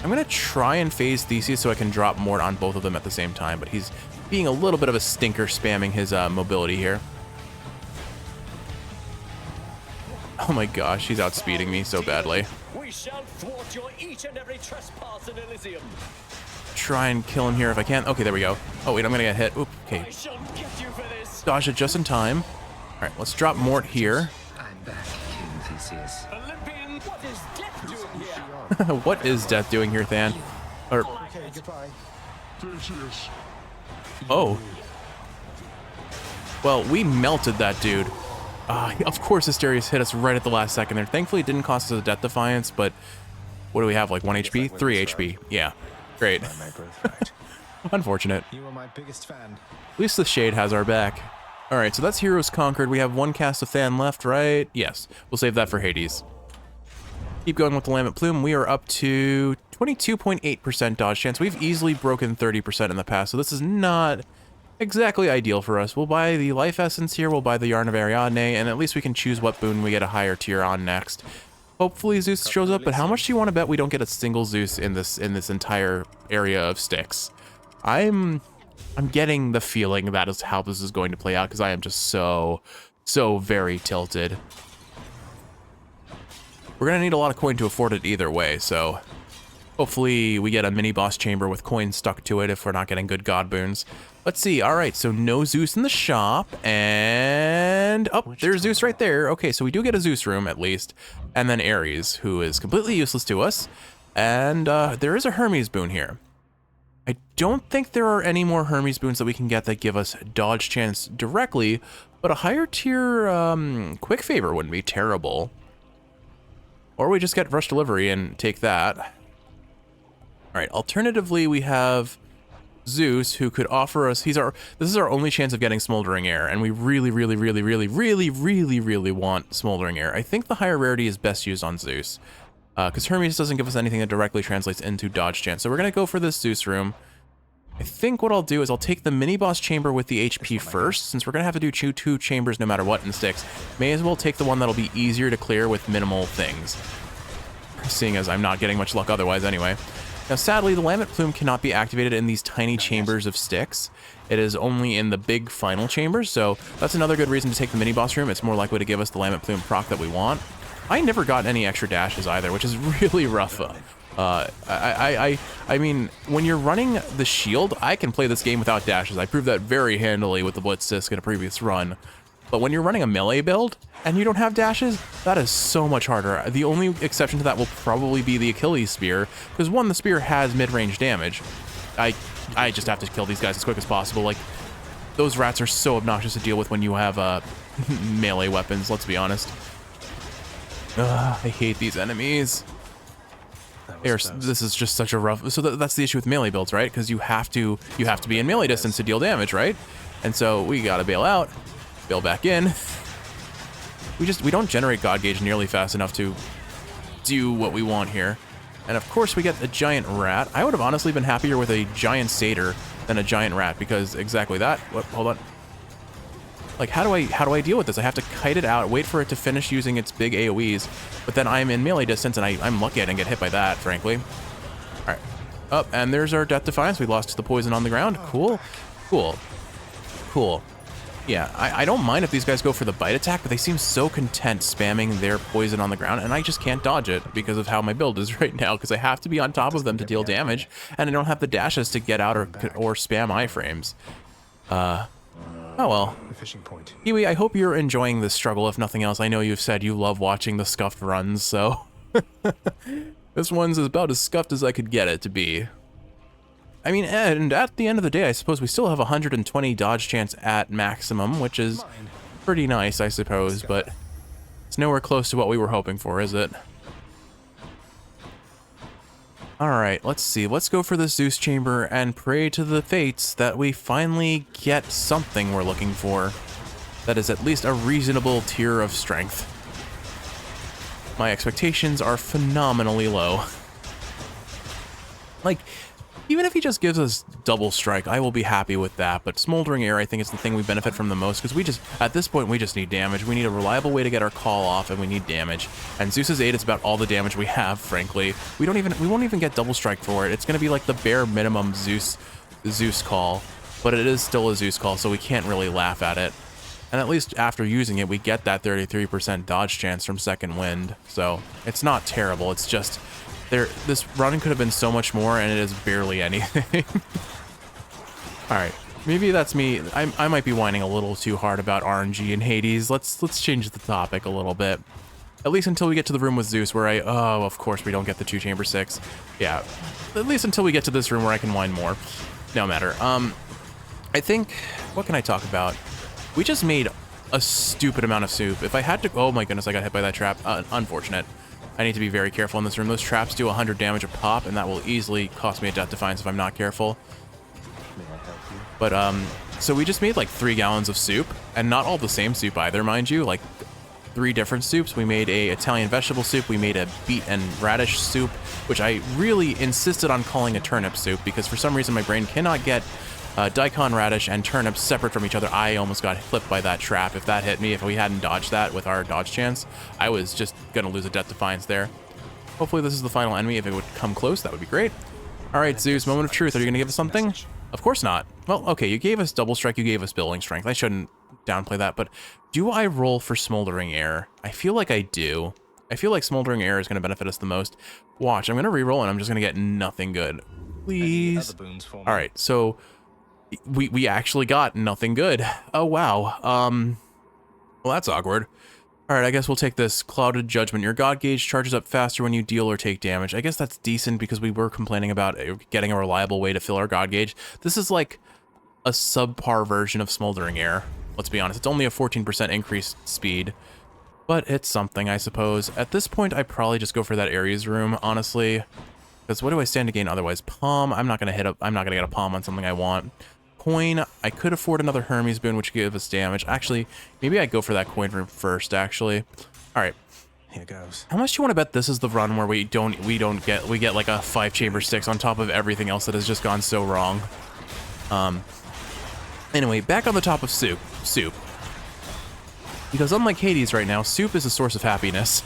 I'm going to try and phase Theseus so I can drop Mort on both of them at the same time, but he's being a little bit of a stinker spamming his mobility here. Oh my gosh, he's outspeeding me so badly. We shall thwart your each and every trespass in Elysium. Try and kill him here if I can. Okay, there we go. Oh wait, I'm gonna get hit. Oop, okay. I shall get you for this. Dodge it just in time. All right, let's drop Mort here. I'm back, King Theseus. Olympian, what is death doing here? What is death doing here, Than? Or Okay, goodbye. Theseus. oh. Well, we melted that dude. Of course, Asterius hit us right at the last second there. Thankfully, it didn't cost us a Death Defiance, but what do we have, like 1 HP? 3 HP. Yeah, great. Unfortunate. You are my biggest fan. At least the Shade has our back. All right, so that's Heroes Conquered. We have 1 cast of Than left, right? Yes, we'll save that for Hades. Keep going with the Lambent Plume. We are up to 22.8% dodge chance. We've easily broken 30% in the past, so this is not exactly ideal for us. We'll buy the Life Essence here, we'll buy the Yarn of Ariadne, and at least we can choose what boon we get a higher tier on next. Hopefully Zeus shows up, but how much do you want to bet we don't get a single Zeus in this entire area of Styx? I'm getting the feeling that is how this is going to play out, because I am just so very tilted. We're gonna need a lot of coin to afford it either way, so hopefully we get a mini boss chamber with coins stuck to it if we're not getting good god boons. Let's see. All right, so no Zeus in the shop, and oh, there's Zeus right there. Okay, so we do get a Zeus room at least, and then Ares, who is completely useless to us, and there is a Hermes boon here. I don't think there are any more Hermes boons that we can get that give us dodge chance directly, but a higher tier quick favor wouldn't be terrible. Or we just get rush delivery and take that. All right, alternatively, we have Zeus, who could offer us, this is our only chance of getting Smoldering Air, and we really want Smoldering Air. I think the higher rarity is best used on Zeus, because Hermes doesn't give us anything that directly translates into dodge chance. So we're gonna go for this Zeus room. I think what I'll do is I'll take the mini boss chamber with the HP first, since we're gonna have to do two chambers no matter what in Styx. May as well take the one that'll be easier to clear with minimal things, seeing as I'm not getting much luck otherwise anyway. Now, sadly, the Lambent Plume cannot be activated in these tiny chambers of Styx. It is only in the big final chambers, so that's another good reason to take the mini-boss room. It's more likely to give us the Lambent Plume proc that we want. I never got any extra dashes either, which is really rough. I mean, when you're running the shield, I can play this game without dashes. I proved that very handily with the Blitz Disc in a previous run. But when you're running a melee build and you don't have dashes, that is so much harder. The only exception to that will probably be the Achilles Spear, because one, the spear has mid-range damage. I just have to kill these guys as quick as possible. Like, those rats are so obnoxious to deal with when you have melee weapons, let's be honest. I hate these enemies. This is just such a rough... So that's the issue with melee builds, right? Because you have to be in melee distance to deal damage, right? And so we gotta bail out. Bail back in. We don't generate God Gauge nearly fast enough to do what we want here. And of course we get a giant rat. I would have honestly been happier with a giant satyr than a giant rat, because exactly that. What, hold on. Like, how do I deal with this? I have to kite it out, wait for it to finish using its big AoEs, but then I'm in melee distance and I'm lucky I didn't get hit by that, frankly. All right. Up, and there's our Death Defiance. We lost to the poison on the ground. Cool. Yeah, I don't mind if these guys go for the bite attack, but they seem so content spamming their poison on the ground, and I just can't dodge it because of how my build is right now, because I have to be on top of them to deal damage, and I don't have the dashes to get out or spam iframes. Oh well. Kiwi, I hope you're enjoying this struggle, if nothing else. I know you've said you love watching the scuffed runs, so... This one's about as scuffed as I could get it to be. I mean, and at the end of the day, I suppose we still have 120 dodge chance at maximum, which is pretty nice, I suppose, but it's nowhere close to what we were hoping for, is it? Alright, let's see. Let's go for the Zeus chamber and pray to the fates that we finally get something we're looking for. That is at least a reasonable tier of strength. My expectations are phenomenally low. Like, even if he just gives us double strike, I will be happy with that. But Smoldering Air, I think, is the thing we benefit from the most, because we just, at this point, we just need damage. We need a reliable way to get our call off, and we need damage. And Zeus's 8 is about all the damage we have, frankly. We won't even get double strike for it. It's going to be like the bare minimum Zeus call, but it is still a Zeus call, so we can't really laugh at it. And at least after using it, we get that 33% dodge chance from Second Wind, so it's not terrible. It's just, this run could have been so much more, and it is barely anything. Alright, maybe that's me. I might be whining a little too hard about RNG and Hades. Let's change the topic a little bit. At least until we get to the room with Zeus where oh, of course we don't get the 2 chamber 6. Yeah, at least until we get to this room where I can whine more. No matter. I think, what can I talk about? We just made a stupid amount of soup. If I had to, oh my goodness, I got hit by that trap. Unfortunate. I need to be very careful in this room. Those traps do 100 damage a pop, and that will easily cost me a Death Defiance if I'm not careful. May I help you? But, so we just made like 3 gallons of soup, and not all the same soup either, mind you. Like 3 different soups. We made a Italian vegetable soup. We made a beet and radish soup, which I really insisted on calling a turnip soup because for some reason my brain cannot get daikon, radish, and turnips separate from each other. I almost got flipped by that trap. If that hit me, if we hadn't dodged that with our dodge chance, I was just gonna lose a Death Defiance there. Hopefully this is the final enemy. If it would come close, that would be great. Alright, Zeus, moment of truth. Are you gonna give us something? Of course not. Well, okay, you gave us double strike, you gave us building strength. I shouldn't downplay that, but do I roll for Smoldering Air? I feel like I do. I feel like Smoldering Air is gonna benefit us the most. Watch, I'm gonna reroll and I'm just gonna get nothing good. Please. Alright, so we actually got nothing good. Oh wow. Well, that's awkward. Alright, I guess we'll take this. Clouded Judgment. Your God gauge charges up faster when you deal or take damage. I guess that's decent because we were complaining about getting a reliable way to fill our God gauge. This is like a subpar version of Smoldering Air. Let's be honest. It's only a 14% increased speed, but it's something, I suppose. At this point, I probably just go for that Ares room, honestly. Because what do I stand to gain otherwise? Palm. I'm not gonna get a palm on something I want. Coin. I could afford another Hermes boon, which gives us damage. Actually, maybe I go for that coin room first. Actually, all right. Here goes. How much do you want to bet this is the run where we get like a 5 chamber 6 on top of everything else that has just gone so wrong? Anyway, back on the top of soup. Because unlike Hades right now, soup is a source of happiness.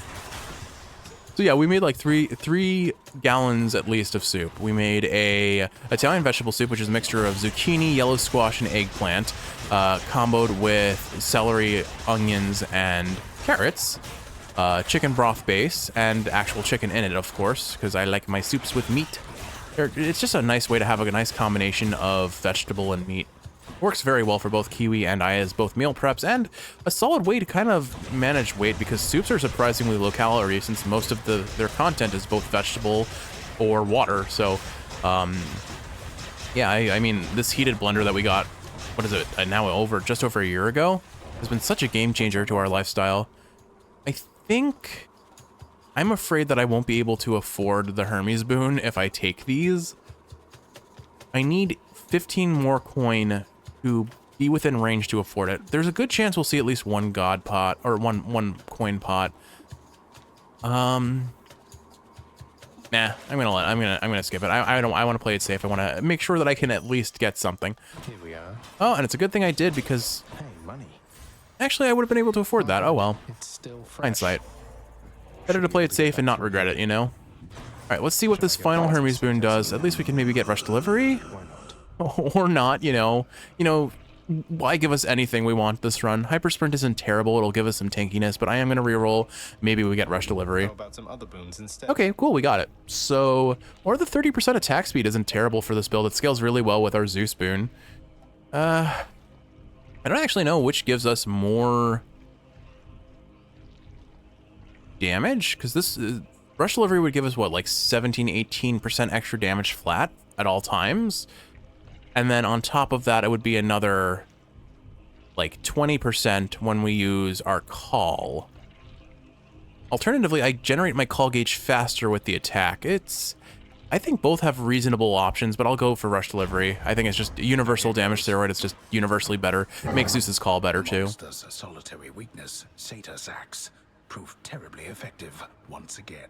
So yeah, we made like three gallons at least of soup. We made a Italian vegetable soup, which is a mixture of zucchini, yellow squash, and eggplant, comboed with celery, onions, and carrots. Chicken broth base, and actual chicken in it, of course, because I like my soups with meat. It's just a nice way to have a nice combination of vegetable and meat. Works very well for both Kiwi and I as both meal preps, and a solid way to kind of manage weight because soups are surprisingly low calorie since most of their content is both vegetable or water. So, yeah, I mean, this heated blender that we got, what is it, now just over a year ago, has been such a game changer to our lifestyle. I think I'm afraid that I won't be able to afford the Hermes boon if I take these. I need 15 more coin to be within range to afford it. There's a good chance we'll see at least one god pot or one coin pot. Nah, I'm gonna skip it. I want to play it safe. I want to make sure that I can at least get something. Here we are. Oh, and it's a good thing I did because Hey, money. actually I would have been able to afford that. Oh well. It's still fresh. Hindsight. Better to play it safe and not regret it, you know? Alright, let's see what this final Hermes boon does. At least we can maybe get rush delivery. Or not, you know, why give us anything we want this run? Hyper Sprint isn't terrible, it'll give us some tankiness, but I am going to reroll. Maybe we get rush delivery. How about some other boons instead? Okay, cool, we got it. So, or the 30% attack speed isn't terrible for this build. It scales really well with our Zeus boon. I don't actually know which gives us more damage, because this rush delivery would give us what, like 17-18% extra damage flat at all times. And then on top of that, it would be another like 20% when we use our call. Alternatively, I generate my call gauge faster with the attack. I think both have reasonable options, but I'll go for Rush Delivery. I think it's just universal damage steroid. It's just universally better. It makes Zeus's call better too. Monster's a solitary weakness. Satyr's axe proved terribly effective once again.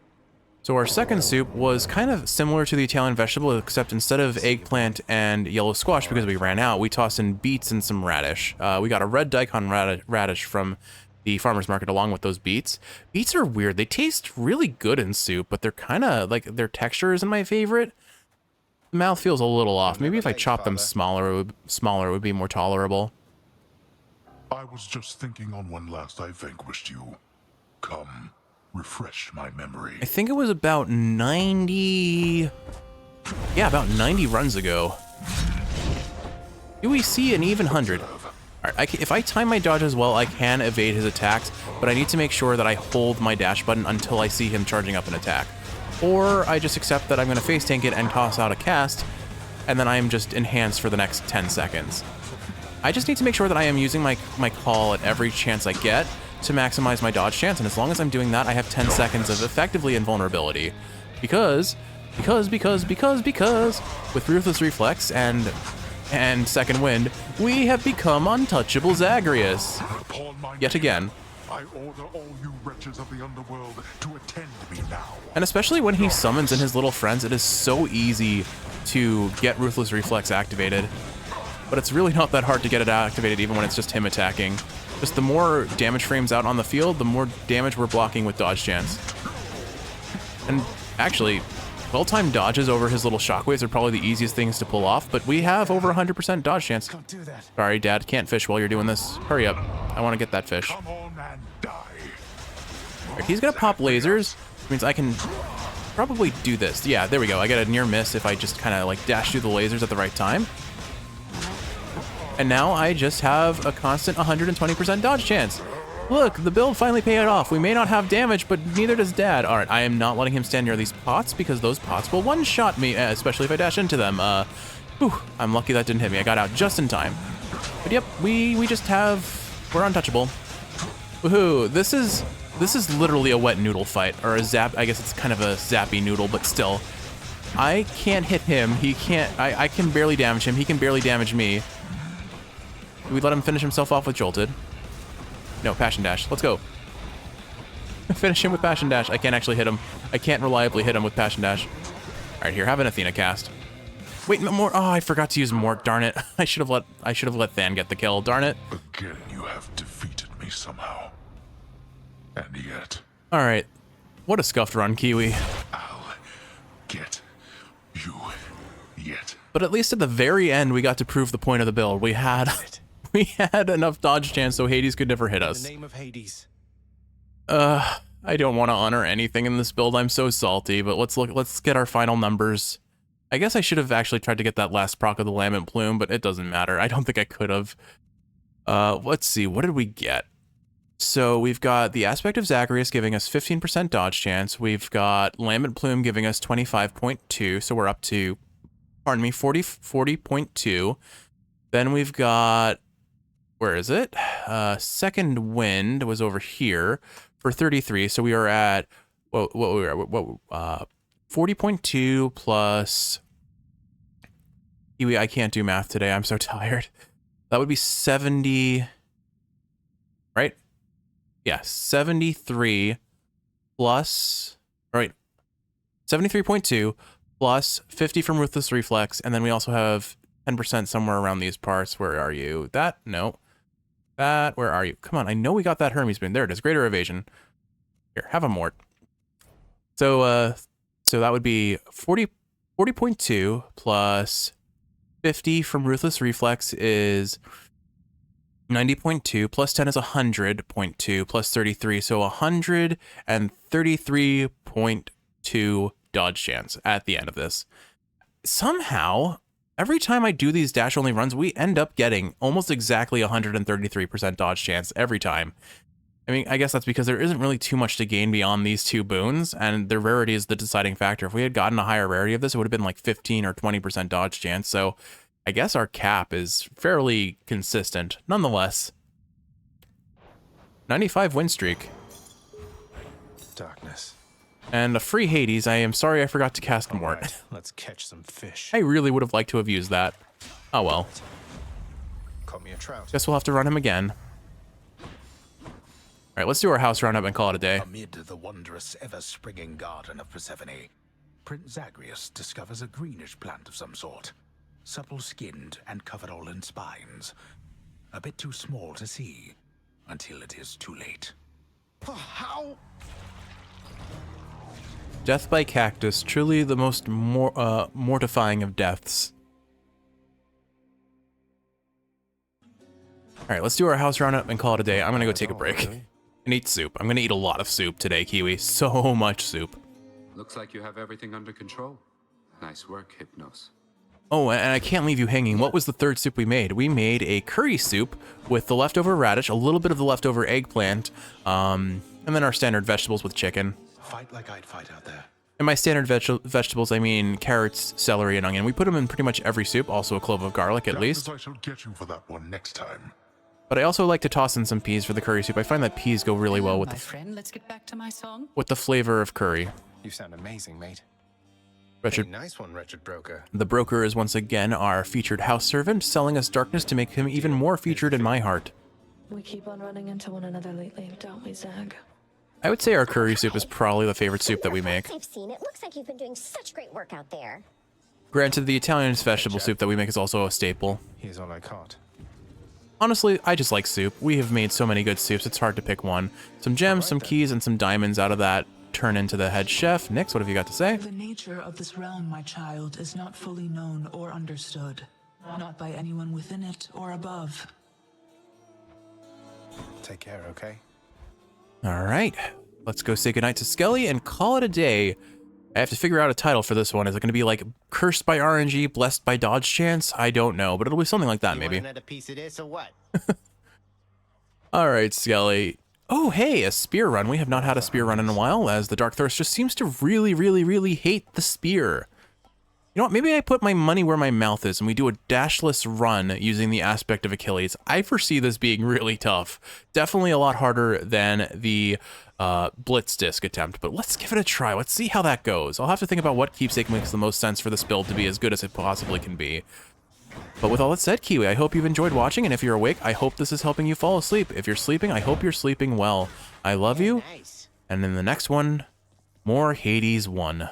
So our second soup was kind of similar to the Italian vegetable, except instead of eggplant and yellow squash, because we ran out, we tossed in beets and some radish. We got a red daikon radish from the farmer's market along with those beets. Beets are weird. They taste really good in soup, but they're kind of like, their texture isn't my favorite. The mouth feels a little off. Maybe if I chop them smaller, it would be more tolerable. I was just thinking on when last I vanquished you. Come, refresh my memory. I think it was about 90... Yeah, about 90 runs ago. Do we see an even 100? Alright, if I time my dodges well, I can evade his attacks, but I need to make sure that I hold my dash button until I see him charging up an attack. Or I just accept that I'm going to face tank it and toss out a cast, and then I'm just enhanced for the next 10 seconds. I just need to make sure that I am using my call at every chance I get to maximize my dodge chance, and as long as I'm doing that, I have 10 seconds of effectively invulnerability. Because, with Ruthless Reflex and Second Wind, we have become untouchable Zagreus. Yet again. I order all you wretches of the underworld to attend me now. And especially when he summons in his little friends, it is so easy to get Ruthless Reflex activated. But it's really not that hard to get it activated even when it's just him attacking. Just the more damage frames out on the field, the more damage we're blocking with dodge chance. And actually, well-timed dodges over his little shockwaves are probably the easiest things to pull off, but we have over 100% dodge chance. Sorry, Dad, can't fish while you're doing this. Hurry up. I want to get that fish. Right, he's gonna pop lasers, which means I can probably do this. Yeah, there we go. I get a near miss if I just kind of like dash through the lasers at the right time. And now I just have a constant 120% dodge chance. Look, the build finally paid off. We may not have damage, but neither does Dad. All right, I am not letting him stand near these pots because those pots will one-shot me, especially if I dash into them. Whew, I'm lucky that didn't hit me. I got out just in time. But yep, we just have, we're untouchable. Woohoo! This is literally a wet noodle fight, or a zap. I guess it's kind of a zappy noodle, but still, I can't hit him. He can't. I can barely damage him. He can barely damage me. Do we let him finish himself off with Jolted? No, Passion Dash. Let's go. Finish him with Passion Dash. I can't actually hit him. I can't reliably hit him with Passion Dash. All right, here, have an Athena cast. Wait, no more. Oh, I forgot to use Mort. Darn it. I should have let Than get the kill. Darn it. Again, you have defeated me somehow. And yet. All right. What a scuffed run, Kiwi. I'll get you yet. But at least at the very end, we got to prove the point of the build. We had enough dodge chance so Hades could never hit us. In the name of Hades. I don't want to honor anything in this build. I'm so salty, but let's get our final numbers. I guess I should have actually tried to get that last proc of the Lambent Plume, but it doesn't matter. I don't think I could have. Let's see, what did we get? So we've got the Aspect of Zagreus giving us 15% dodge chance. We've got Lambent Plume giving us 25.2, so we're up to, pardon me, 40.2. Then we've got, where is it? Second Wind was over here for 33. So we are at, what we were at, 40.2 plus, I can't do math today. I'm so tired. That would be 70, right? Yeah, 73 plus, all right, 73.2 plus 50 from Ruthless Reflex. And then we also have 10% somewhere around these parts. Where are you? That, no. That, where are you? Come on, I know we got that Hermes Boon. There it is, Greater Evasion. Here, have a Mort. So, so that would be 40.2 plus 50 from Ruthless Reflex is 90.2 plus 10 is 100.2 plus 33. So 133.2 dodge chance at the end of this. Somehow, every time I do these dash only runs, we end up getting almost exactly 133% dodge chance every time. I mean, I guess that's because there isn't really too much to gain beyond these two boons, and their rarity is the deciding factor. If we had gotten a higher rarity of this, it would have been like 15 or 20% dodge chance. So I guess our cap is fairly consistent. Nonetheless, 95 win streak. Darkness. And a free Hades. I am sorry I forgot to cast Mort. Right, let's catch some fish. I really would have liked to have used that. Oh well. Caught me a trout. Guess we'll have to run him again. Alright, let's do our house roundup and call it a day. Amid the wondrous, ever-springing garden of Persephone, Prince Zagreus discovers a greenish plant of some sort. Supple-skinned and covered all in spines. A bit too small to see, until it is too late. How? Death by cactus, truly the most mortifying of deaths. Alright, let's do our house roundup and call it a day. I'm gonna go take a break and eat soup. I'm gonna eat a lot of soup today, Kiwi. So much soup. Looks like you have everything under control. Nice work, Hypnos. Oh, and I can't leave you hanging. What was the third soup we made? We made a curry soup with the leftover radish, a little bit of the leftover eggplant, and then our standard vegetables with chicken. Fight like I'd fight out there. And my standard vegetables, I mean carrots, celery, and onion. We put them in pretty much every soup, also a clove of garlic at least. I shall get you for that one next time. But I also like to toss in some peas for the curry soup. I find that peas go really well with My friend, let's get back to my song. with the flavor of curry. You sound amazing, mate. Wretched, Hey, nice one, Wretched Broker. the broker is once again our featured house servant, selling us darkness to make him even more featured in my heart. We keep on running into one another lately, don't we, Zag? I would say our curry soup is probably the favorite soup that we make. I've seen it. Looks like you've been doing such great work out there. Granted, the Italian vegetable soup that we make is also a staple. Here's all I caught. Honestly, I just like soup. We have made so many good soups, it's hard to pick one. Some gems, some keys, and some diamonds out of that turn into the head chef. Nix, what have you got to say? The nature of this realm, my child, is not fully known or understood. Not by anyone within it or above. Take care, okay? Alright, let's go say goodnight to Skelly and call it a day. I have to figure out a title for this one. Is it going to be like Cursed by RNG, Blessed by Dodge Chance? I don't know, but it'll be something like that, maybe. Another piece of this or what? Alright, Skelly. Oh, hey, a spear run. We have not had a spear run in a while, as the Dark Thirst just seems to really hate the spear. You know what, maybe I put my money where my mouth is and we do a dashless run using the aspect of Achilles. I foresee this being really tough. Definitely a lot harder than the Blitz Disc attempt, but let's give it a try. Let's see how that goes. I'll have to think about what keepsake makes the most sense for this build to be as good as it possibly can be. But with all that said, Kiwi, I hope you've enjoyed watching, and if you're awake, I hope this is helping you fall asleep. If you're sleeping, I hope you're sleeping well. I love you, and in the next one, more Hades 1.